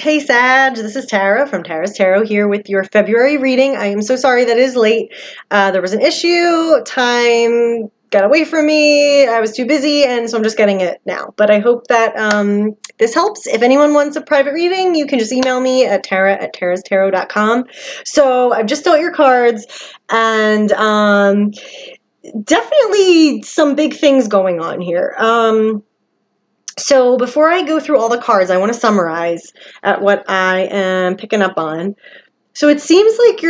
Hey Sag, this is Tara from Tara's Tarot here with your February reading. I am so sorry that it is late. There was an issue, time got away from me, I was too busy, and so I'm just getting it now. But I hope that this helps. If anyone wants a private reading, you can just email me at tara@tarastarot.com. So I've just dealt your cards, and definitely some big things going on here. So before I go through all the cards, I want to summarize at what I am picking up on. So it seems like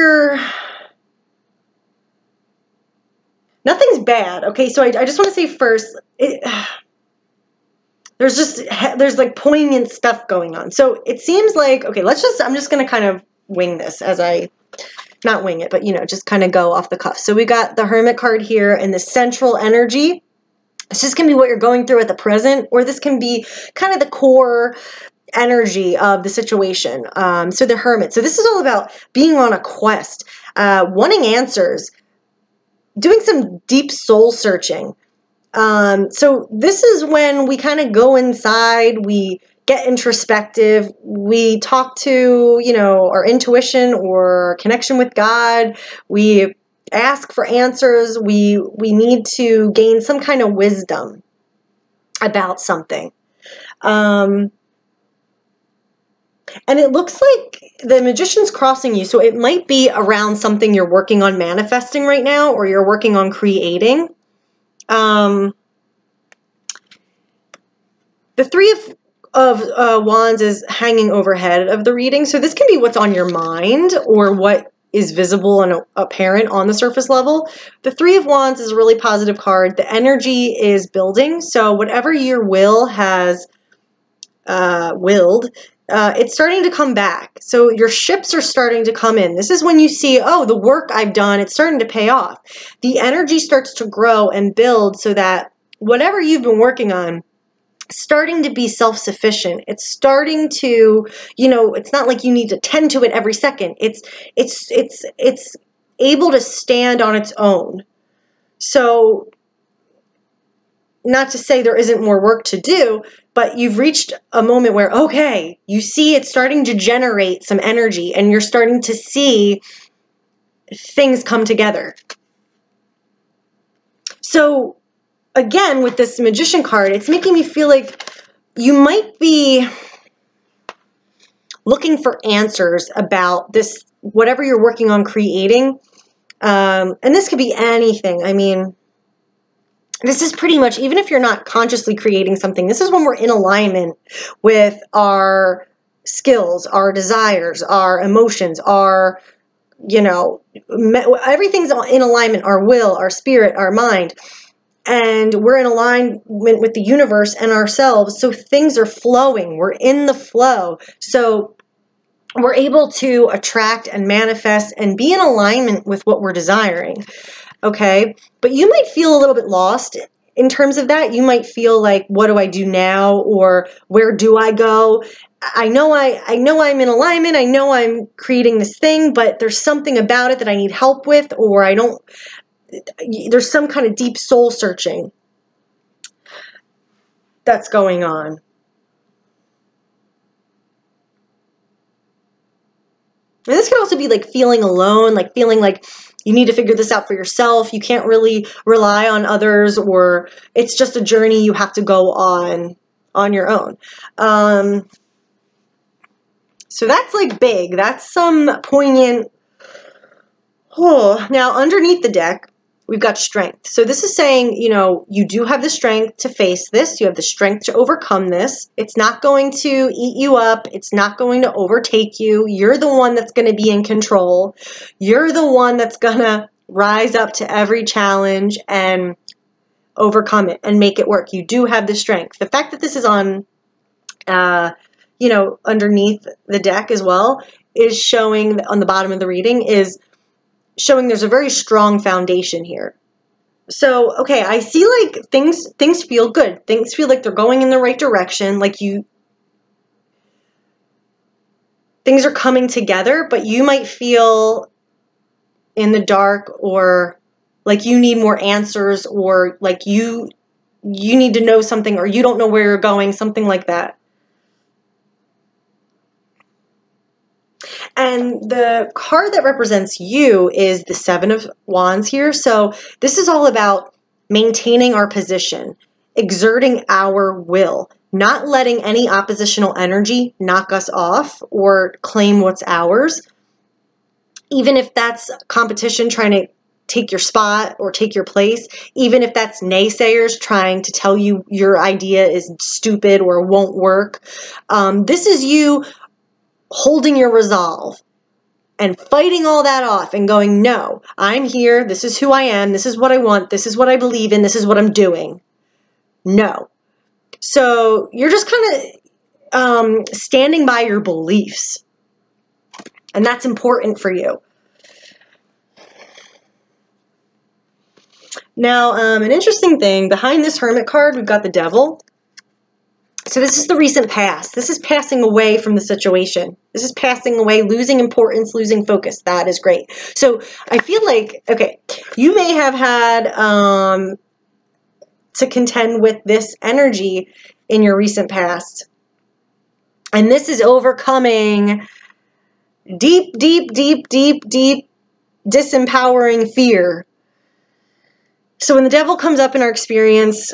nothing's bad. Okay, so I just want to say first, there's like poignant stuff going on. So it seems like, okay, I'm just going to kind of wing this not wing it, but just kind of go off the cuff. So we got the Hermit card here and the central energy. This can be what you're going through at the present, or this can be kind of the core energy of the situation. So the Hermit. So this is all about being on a quest, wanting answers, doing some deep soul searching. So this is when we kind of go inside, we get introspective, we talk to, our intuition or connection with God, we ask for answers, we need to gain some kind of wisdom about something. And it looks like the Magician's crossing you, so it might be around something you're working on manifesting right now, or you're working on creating. The Three of Wands is hanging overhead of the reading, so this can be what's on your mind or what is visible and apparent on the surface level. The Three of Wands is a really positive card. The energy is building, so whatever your will has willed, it's starting to come back. So your ships are starting to come in. This is when you see, oh, the work I've done, it's starting to pay off. The energy starts to grow and build so that whatever you've been working on, starting to be self-sufficient. It's starting to, it's not like you need to tend to it every second. It's able to stand on its own. So not to say there isn't more work to do, but you've reached a moment where, okay, you see it's starting to generate some energy and you're starting to see things come together. So again, with this Magician card, it's making me feel like you might be looking for answers about this, whatever you're working on creating. And this could be anything. I mean, this is pretty much, even if you're not consciously creating something, this is when we're in alignment with our skills, our desires, our emotions, our, everything's in alignment, our will, our spirit, our mind. And we're in alignment with the universe and ourselves, so things are flowing. We're in the flow. So we're able to attract and manifest and be in alignment with what we're desiring, okay? But you might feel a little bit lost in terms of that. You might feel like, what do I do now? Or where do I go? I know I'm in alignment. I know I'm creating this thing, but there's something about it that I need help with, or there's some kind of deep soul searching that's going on. And this can also be like feeling alone, like feeling like you need to figure this out for yourself. You can't really rely on others, or it's just a journey you have to go on your own. So that's like big. That's some poignant. Oh, now underneath the deck, we've got strength. So this is saying, you do have the strength to face this. You have the strength to overcome this. It's not going to eat you up. It's not going to overtake you. You're the one that's going to be in control. You're the one that's going to rise up to every challenge and overcome it and make it work. You do have the strength. The fact that this is on, underneath the deck as well is showing, on the bottom of the reading, is showing there's a very strong foundation here. So, okay, I see like things feel good. Things feel like they're going in the right direction. Like things are coming together, but you might feel in the dark, or like you need more answers, or like you need to know something, or you don't know where you're going, something like that. And the card that represents you is the Seven of Wands here. So this is all about maintaining our position, exerting our will, not letting any oppositional energy knock us off or claim what's ours. Even if that's competition trying to take your spot or take your place, even if that's naysayers trying to tell you your idea is stupid or won't work. This is you holding your resolve and fighting all that off and going, no, I'm here. This is who I am. This is what I want. This is what I believe in. This is what I'm doing. No. So you're just kind of standing by your beliefs. And that's important for you. Now, an interesting thing, behind this Hermit card, we've got the Devil. So this is the recent past. This is passing away from the situation. This is passing away, losing importance, losing focus. That is great. So I feel like, okay, you may have had to contend with this energy in your recent past. And this is overcoming deep, deep, deep, deep, deep disempowering fear. So when the Devil comes up in our experience,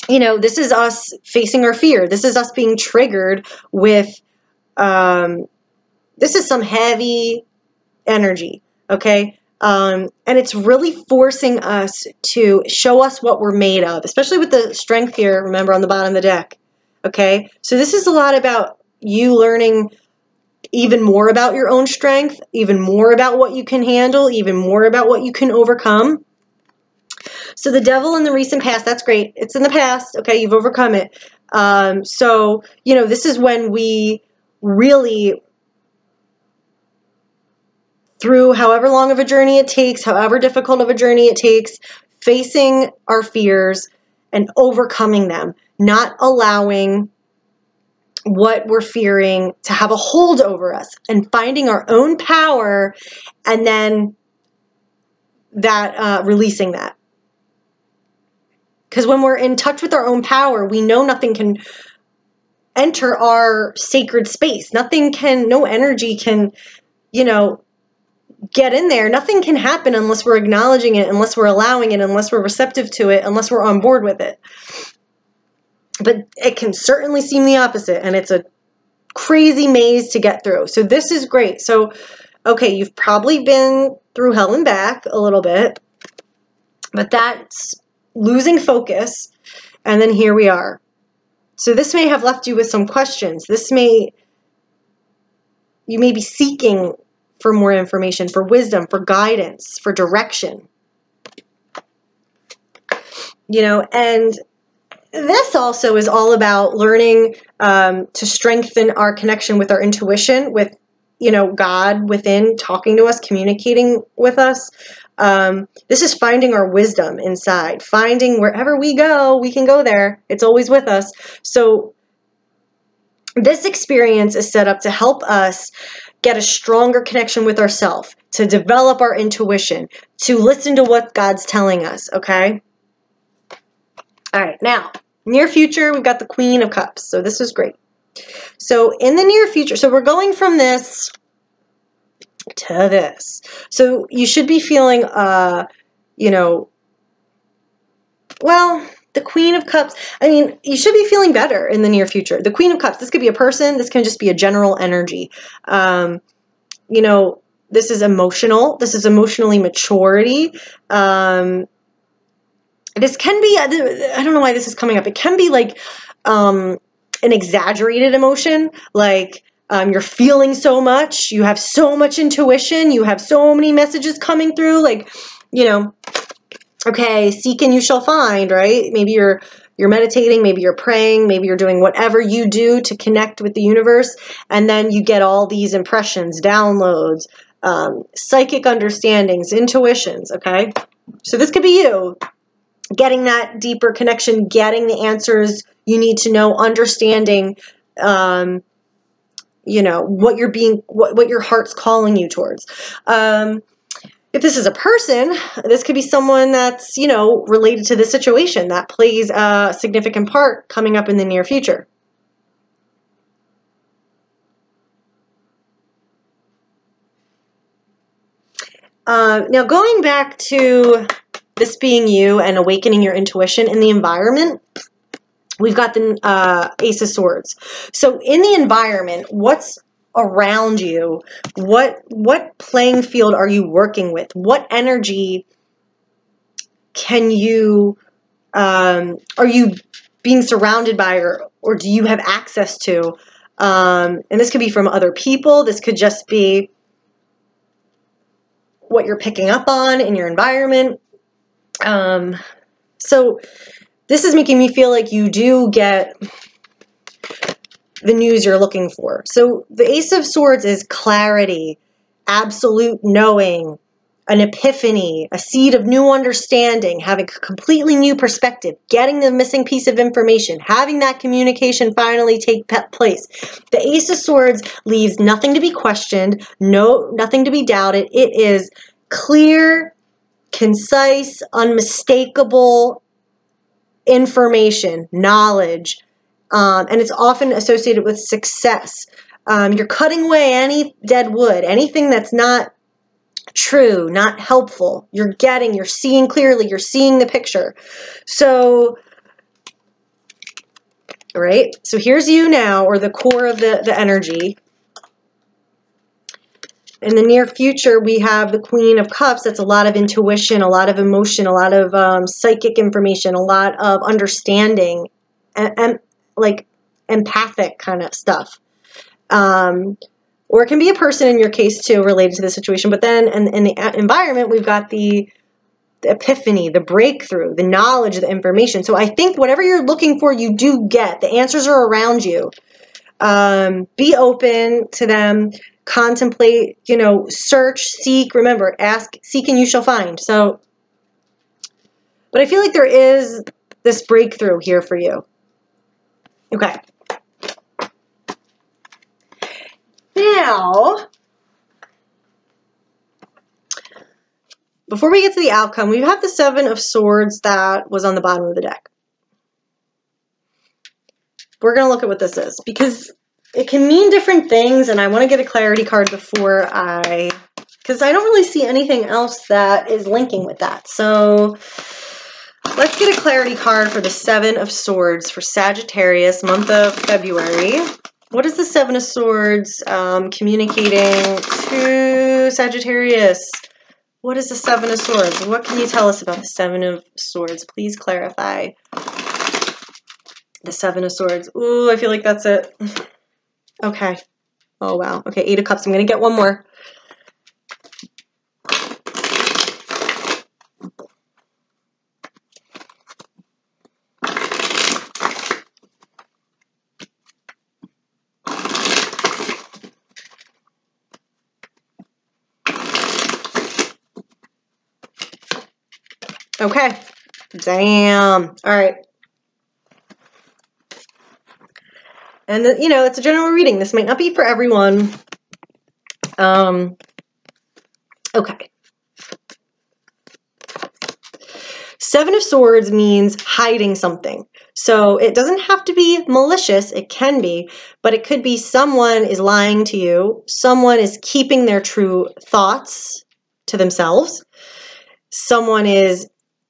you know, this is us facing our fear. This is us being triggered with, this is some heavy energy, okay? And it's really forcing us to show us what we're made of, especially with the Strength here, remember, on the bottom of the deck, okay? So this is a lot about you learning even more about your own strength, even more about what you can handle, even more about what you can overcome. So the Devil in the recent past, that's great. It's in the past. Okay, you've overcome it. So, you know, this is when we really, through however long of a journey it takes, however difficult of a journey it takes, facing our fears and overcoming them, not allowing what we're fearing to have a hold over us, and finding our own power, and then that releasing that. Because when we're in touch with our own power, we know nothing can enter our sacred space. Nothing can, no energy can, you know, get in there. Nothing can happen unless we're acknowledging it, unless we're allowing it, unless we're receptive to it, unless we're on board with it. But it can certainly seem the opposite, and it's a crazy maze to get through. So this is great. So, okay, you've probably been through hell and back a little bit, but that's losing focus, and then here we are. So this may have left you with some questions. You may be seeking for more information, for wisdom, for guidance, for direction. You know, and this also is all about learning to strengthen our connection with our intuition, with, you know, God within talking to us, communicating with us. This is finding our wisdom inside, finding wherever we go, we can go there. It's always with us. So this experience is set up to help us get a stronger connection with ourselves, to develop our intuition, to listen to what God's telling us, okay? All right, now, near future, we've got the Queen of Cups. So this is great. So in the near future, so we're going from this to this. So you should be feeling, you know, well, the Queen of Cups, I mean, you should be feeling better in the near future. The Queen of Cups, this could be a person, this can just be a general energy. You know, this is emotional. This is emotionally maturity. This can be, I don't know why this is coming up. It can be like an exaggerated emotion, like you're feeling so much, you have so much intuition, you have so many messages coming through, like, you know, okay, seek and you shall find, right? Maybe you're meditating, maybe you're praying, maybe you're doing whatever you do to connect with the universe, and then you get all these impressions, downloads, psychic understandings, intuitions, okay? So this could be you getting that deeper connection, getting the answers you need to know, understanding, you know, what your heart's calling you towards. If this is a person, this could be someone that's, you know, related to this situation that plays a significant part coming up in the near future. Now going back to this being you and awakening your intuition in the environment, we've got the Ace of Swords. So in the environment, what's around you? What playing field are you working with? What energy can you, are you being surrounded by, or do you have access to? And this could be from other people. This could just be what you're picking up on in your environment. So this is making me feel like you do get the news you're looking for. So the Ace of Swords is clarity, absolute knowing, an epiphany, a seed of new understanding, having a completely new perspective, getting the missing piece of information, having that communication finally take place. The Ace of Swords leaves nothing to be questioned, nothing to be doubted. It is clear, concise, unmistakable information, knowledge, and it's often associated with success. You're cutting away any dead wood, anything that's not true, not helpful. You're seeing clearly, you're seeing the picture. So, all right, so here's you now, or the core of the energy. In the near future, we have the Queen of Cups. That's a lot of intuition, a lot of emotion, a lot of psychic information, a lot of understanding, and like empathic kind of stuff. Or it can be a person in your case too, related to the situation. But then in the environment, we've got the epiphany, the breakthrough, the knowledge, the information. So I think whatever you're looking for, you do get. The answers are around you. Be open to them. Contemplate, search, seek. Remember, ask, seek, and you shall find. So, but I feel like there is this breakthrough here for you. Okay. Now, before we get to the outcome, we have the Seven of Swords that was on the bottom of the deck. We're going to look at what this is, because it can mean different things, and I want to get a clarity card before because I don't really see anything else that is linking with that. So let's get a clarity card for the Seven of Swords for Sagittarius, month of February. What is the Seven of Swords communicating to Sagittarius? What is the Seven of Swords? What can you tell us about the Seven of Swords? Please clarify. The Seven of Swords. Ooh, I feel like that's it. Okay. Oh, wow. Okay, Eight of Cups. I'm going to get one more. Okay. Damn. All right. And, it's a general reading. This might not be for everyone. Okay. Seven of Swords means hiding something. So it doesn't have to be malicious. It can be, but it could be someone is lying to you. Someone is keeping their true thoughts to themselves. Someone is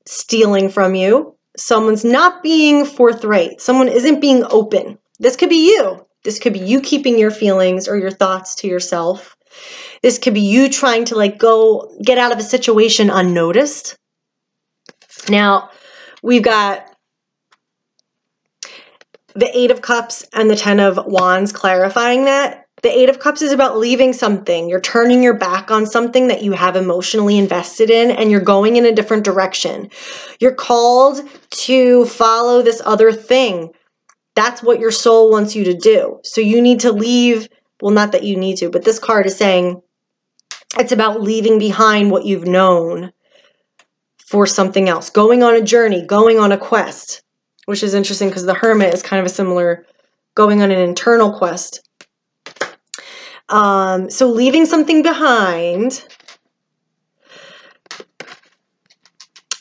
stealing from you. Someone's not being forthright. Someone isn't being open. This could be you. This could be you keeping your feelings or your thoughts to yourself. This could be you trying to go get out of a situation unnoticed. Now, we've got the Eight of Cups and the Ten of Wands clarifying that. The Eight of Cups is about leaving something. You're turning your back on something that you have emotionally invested in, and you're going in a different direction. You're called to follow this other thing. That's what your soul wants you to do. So you need to leave, well, not that you need to, but this card is saying it's about leaving behind what you've known for something else. Going on a journey, going on a quest, which is interesting because the Hermit is kind of a similar, going on an internal quest. So leaving something behind.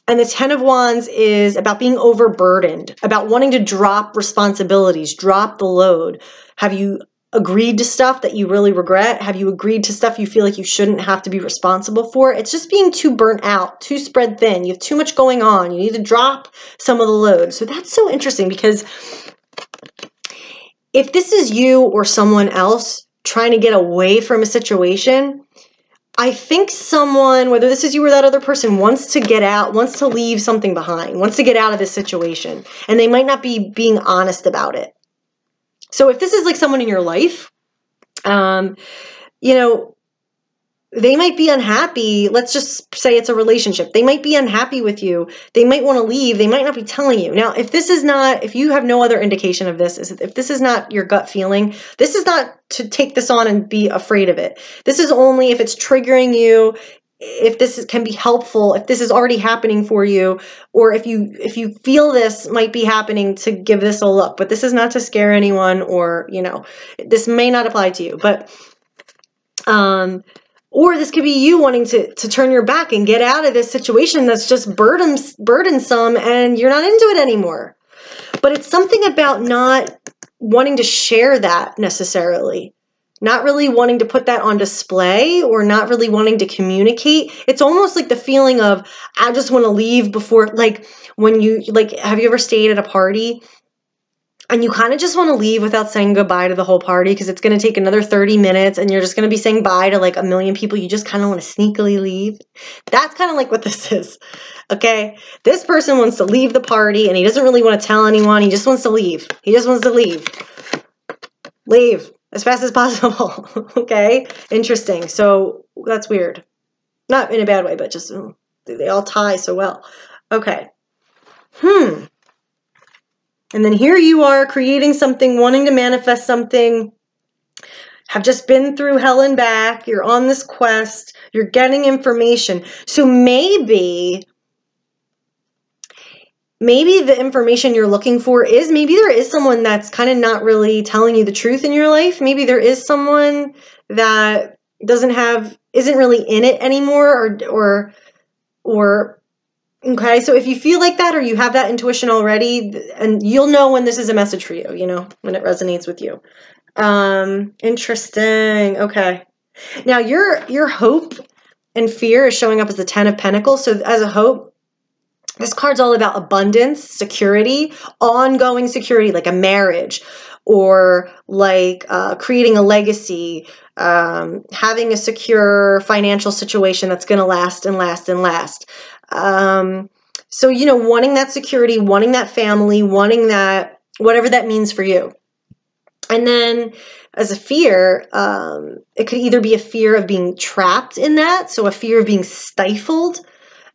And the Ten of Wands is about being overburdened, about wanting to drop responsibilities, drop the load. Have you agreed to stuff that you really regret? Have you agreed to stuff you feel like you shouldn't have to be responsible for? It's just being too burnt out, too spread thin. You have too much going on. You need to drop some of the load. So that's so interesting, because if this is you or someone else trying to get away from a situation, I think someone, whether this is you or that other person, wants to get out, wants to leave something behind, wants to get out of this situation, and they might not be being honest about it. So if this is like someone in your life, you know, they might be unhappy. Let's just say it's a relationship. They might be unhappy with you. They might want to leave. They might not be telling you. Now, if this is not, if you have no other indication of this, if this is not your gut feeling, this is not to take this on and be afraid of it. This is only if it's triggering you, if this can be helpful, if this is already happening for you, or if you feel this might be happening, to give this a look. But this is not to scare anyone, or, you know, this may not apply to you. But or this could be you wanting to turn your back and get out of this situation that's just burdensome and you're not into it anymore. But it's something about not wanting to share that necessarily. Not really wanting to put that on display, or not really wanting to communicate. It's almost like the feeling of, I just want to leave before, like when you, like, have you ever stayed at a party and you kind of just want to leave without saying goodbye to the whole party, because it's going to take another 30 minutes and you're just going to be saying bye to like a million people. You just kind of want to sneakily leave. That's kind of like what this is. Okay. This person wants to leave the party and he doesn't really want to tell anyone. He just wants to leave. He just wants to leave. Leave as fast as possible. Okay. Interesting. So that's weird. Not in a bad way, but just they all tie so well. Okay. And then here you are creating something, wanting to manifest something, have just been through hell and back. You're on this quest. You're getting information. So maybe the information you're looking for is, maybe there is someone that's kind of not really telling you the truth in your life. Maybe there is someone that isn't really in it anymore, or okay, so if you feel like that, or you have that intuition already, and you'll know when this is a message for you, you know, when it resonates with you. Interesting. Okay. Now your hope and fear is showing up as the 10 of Pentacles. So as a hope, this card's all about abundance, security, ongoing security, like a marriage, or like creating a legacy, having a secure financial situation that's going to last and last and last. So, you know, wanting that security, wanting that family, wanting that, whatever that means for you. And then as a fear, it could either be a fear of being trapped in that, so a fear of being stifled,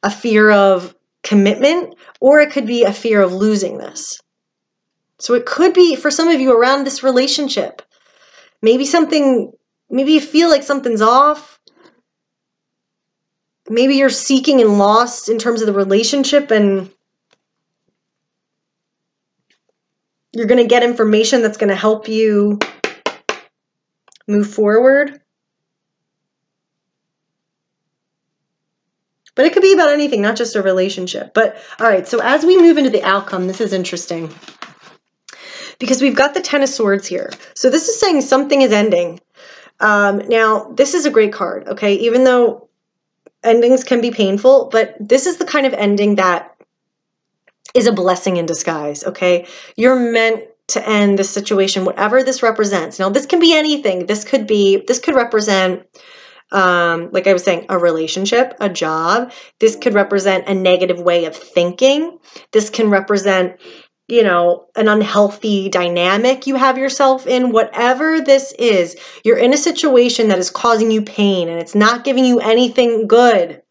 a fear of commitment, or it could be a fear of losing this. So it could be, for some of you, around this relationship. Maybe you feel like something's off. Maybe you're seeking and lost in terms of the relationship, and you're going to get information that's going to help you move forward. But it could be about anything, not just a relationship. But all right, so as we move into the outcome, this is interesting, because we've got the 10 of Swords here. So this is saying something is ending. Now, this is a great card, okay? Even though endings can be painful, but this is the kind of ending that is a blessing in disguise, okay? You're meant to end this situation, whatever this represents. Now, this can be anything. This could represent, like I was saying, a relationship, a job. This could represent a negative way of thinking. This can represent, you know, an unhealthy dynamic you have yourself in. Whatever this is, you're in a situation that is causing you pain and it's not giving you anything good.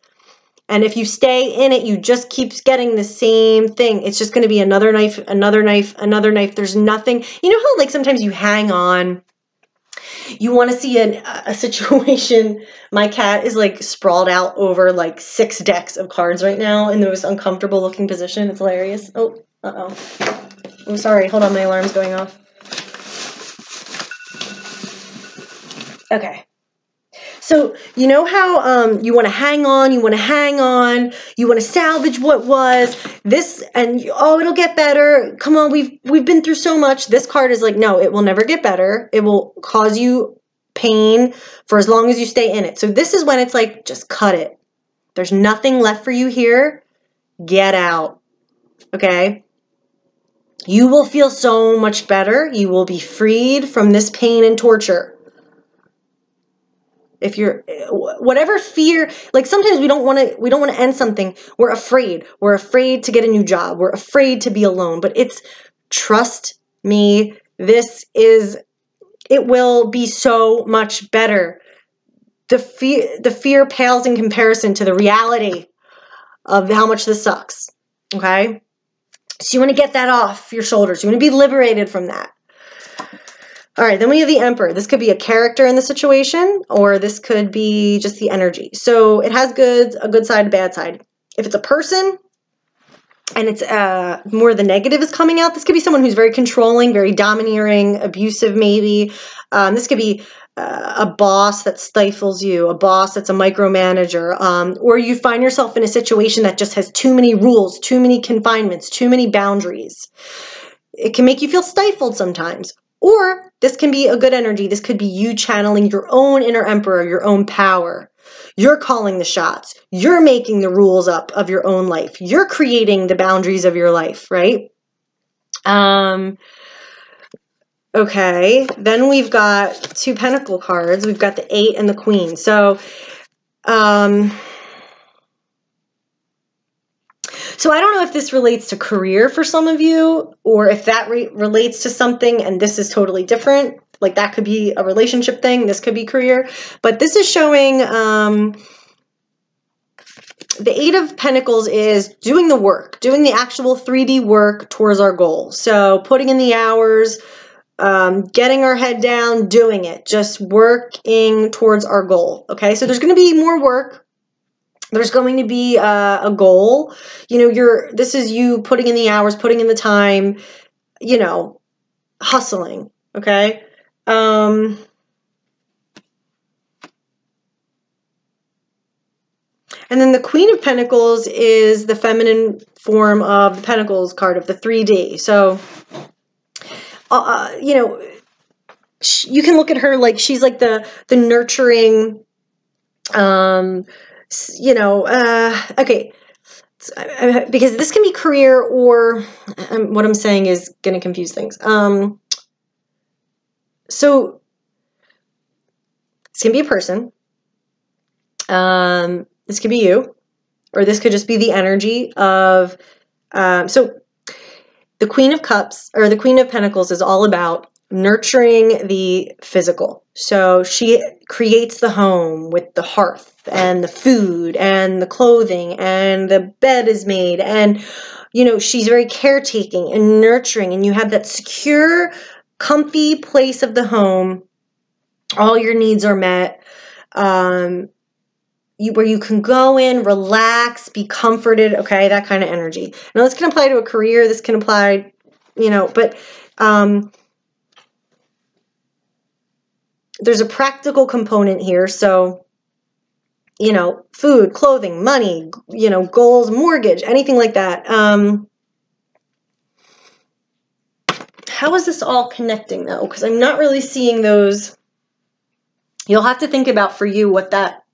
And if you stay in it, you just keep getting the same thing. It's just going to be another knife, another knife, another knife. There's nothing. You know how like sometimes you hang on, you want to see a situation. My cat is like sprawled out over like 6 decks of cards right now in the most uncomfortable looking position. It's hilarious. Oh, uh-oh. I'm sorry. Hold on. My alarm's going off. Okay. So you know how you want to hang on, you want to salvage what was this, and oh, it'll get better. Come on, we've been through so much. This card is like, no, it will never get better. It will cause you pain for as long as you stay in it. So this is when it's like, just cut it. There's nothing left for you here. Get out. Okay? You will feel so much better. You will be freed from this pain and torture. If you're, whatever fear, like sometimes we don't want to end something. We're afraid to get a new job. We're afraid to be alone, but trust me, it will be so much better. The fear pales in comparison to the reality of how much this sucks. Okay. So you want to get that off your shoulders. You want to be liberated from that. All right, then we have the Emperor. This could be a character in the situation, or this could be just the energy. So it has a good side, a bad side. If it's a person and it's more the negative is coming out, this could be someone who's very controlling, very domineering, abusive maybe. This could be a boss that stifles you, a boss that's a micromanager, or you find yourself in a situation that just has too many rules, too many confinements, too many boundaries. It can make you feel stifled sometimes. Or this can be a good energy. This could be you channeling your own inner emperor, your own power. You're calling the shots. You're making the rules up of your own life. You're creating the boundaries of your life, right? Okay, then we've got 2 Pentacle cards. We've got the 8 and the Queen. So I don't know if this relates to career for some of you, or if that relates to something and this is totally different. Like that could be a relationship thing. This could be career. But this is showing the 8 of Pentacles is doing the work, doing the actual 3D work towards our goal. So putting in the hours, getting our head down, doing it, just working towards our goal. Okay, so there's going to be more work. There's going to be a goal. You know, this is you putting in the hours, putting in the time, you know, hustling. Okay. And then the Queen of Pentacles is the feminine form of the Pentacles card of the 3D. So, you know, you can look at her like she's like the nurturing, you know, okay, because this can be career, or what I'm saying is going to confuse things. So this can be a person. This could be you, or this could just be the energy of, so the Queen of Cups, or the Queen of Pentacles, is all about nurturing the physical. So she creates the home with the hearth and the food and the clothing, and the bed is made, and you know, she's very caretaking and nurturing, and you have that secure, comfy place of the home. All your needs are met, where you can go in, relax, be comforted. Okay, that kind of energy. Now this can apply to a career, this can apply, you know, but there's a practical component here. So, you know, food, clothing, money, you know, goals, mortgage, anything like that. How is this all connecting though? Because I'm not really seeing those. You'll have to think about for you what that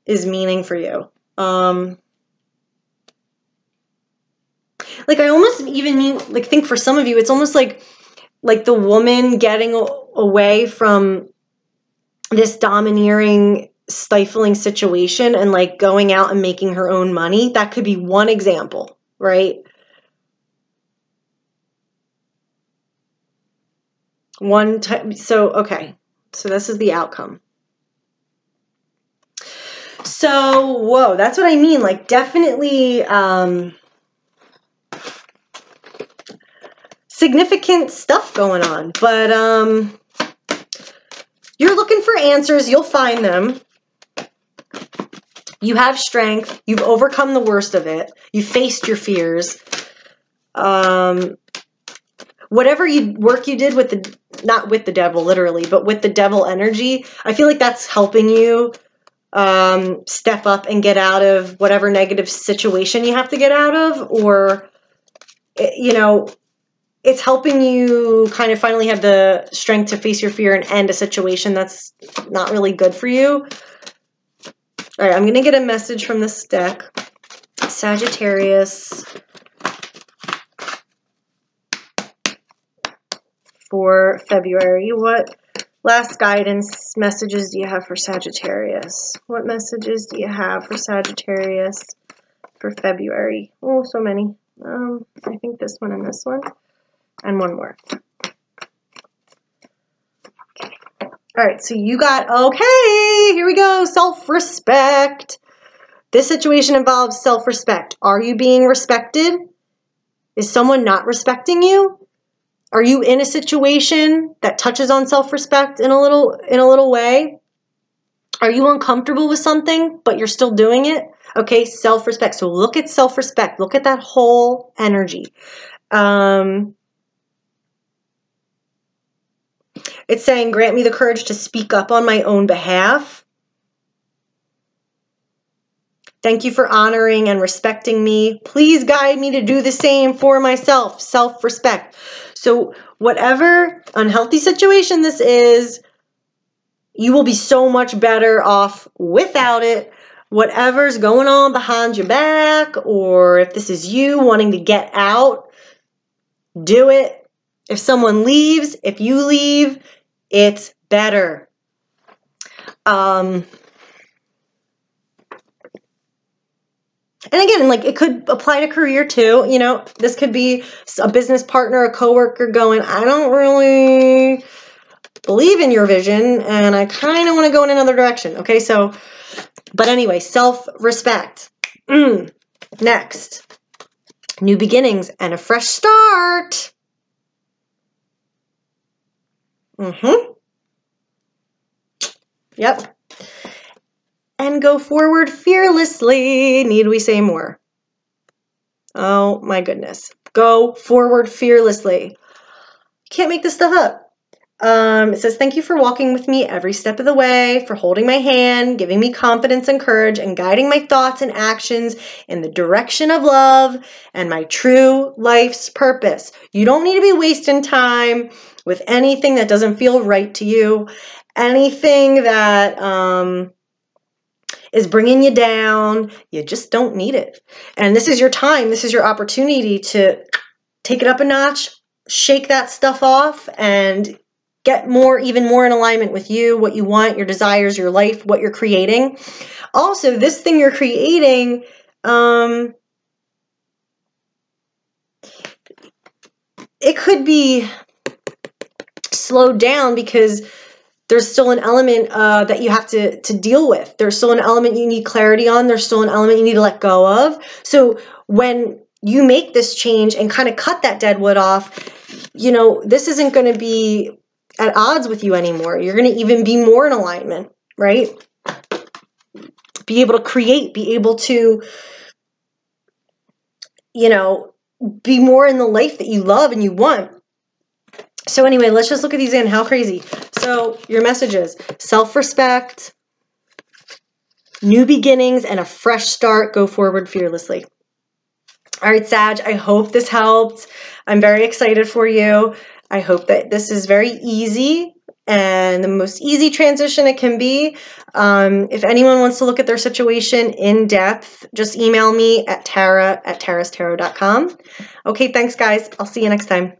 is meaning for you. Like I almost even mean, like, think for some of you, it's almost like the woman getting away from this domineering, stifling situation and like going out and making her own money. That could be one example, right? One time. So, okay. So this is the outcome. So, whoa, that's what I mean. Like definitely, significant stuff going on, but you're looking for answers. You'll find them. You have strength. You've overcome the worst of it. You faced your fears. Whatever work you did with the, not with the devil literally, but with the devil energy. I feel like that's helping you step up and get out of whatever negative situation you have to get out of, or, you know, it's helping you kind of finally have the strength to face your fear and end a situation that's not really good for you. All right, I'm going to get a message from this deck. Sagittarius for February. What last guidance messages do you have for Sagittarius? What messages do you have for Sagittarius for February? Oh, so many. I think this one and this one. And one more. Okay. All right, so you got, okay, here we go, self-respect. This situation involves self-respect. Are you being respected? Is someone not respecting you? Are you in a situation that touches on self-respect in a little way? Are you uncomfortable with something, but you're still doing it? Okay, self-respect. So look at self-respect. Look at that whole energy. It's saying, grant me the courage to speak up on my own behalf. Thank you for honoring and respecting me. Please guide me to do the same for myself. Self-respect. So whatever unhealthy situation this is, you will be so much better off without it. Whatever's going on behind your back, or if this is you wanting to get out, do it. If someone leaves, if you leave, it's better. And again, like, it could apply to career too. You know, this could be a business partner, a coworker going, I don't really believe in your vision and I kind of want to go in another direction. Okay, so, but anyway, self-respect. Next, new beginnings and a fresh start. Yep. And go forward fearlessly. Need we say more? Oh my goodness. Go forward fearlessly. Can't make this stuff up. It says, thank you for walking with me every step of the way, for holding my hand, giving me confidence and courage, and guiding my thoughts and actions in the direction of love and my true life's purpose. You don't need to be wasting time with anything that doesn't feel right to you, anything that is bringing you down. You just don't need it. And this is your time. This is your opportunity to take it up a notch, shake that stuff off, and get even more in alignment with you, what you want, your desires, your life, what you're creating. Also, this thing you're creating, it could be slowed down because there's still an element that you have to deal with. There's still an element you need clarity on. There's still an element you need to let go of. So when you make this change and kind of cut that dead wood off, you know, this isn't going to be at odds with you anymore. You're going to even be more in alignment, right? Be able to create, be able to, you know, be more in the life that you love and you want. So anyway, let's just look at these in. How crazy. So your messages: self-respect, new beginnings, and a fresh start. Go forward fearlessly. All right, Sag, I hope this helped. I'm very excited for you. I hope that this is very easy and the most easy transition it can be. If anyone wants to look at their situation in depth, just email me at tara@tarastarot.com. Okay, thanks, guys. I'll see you next time.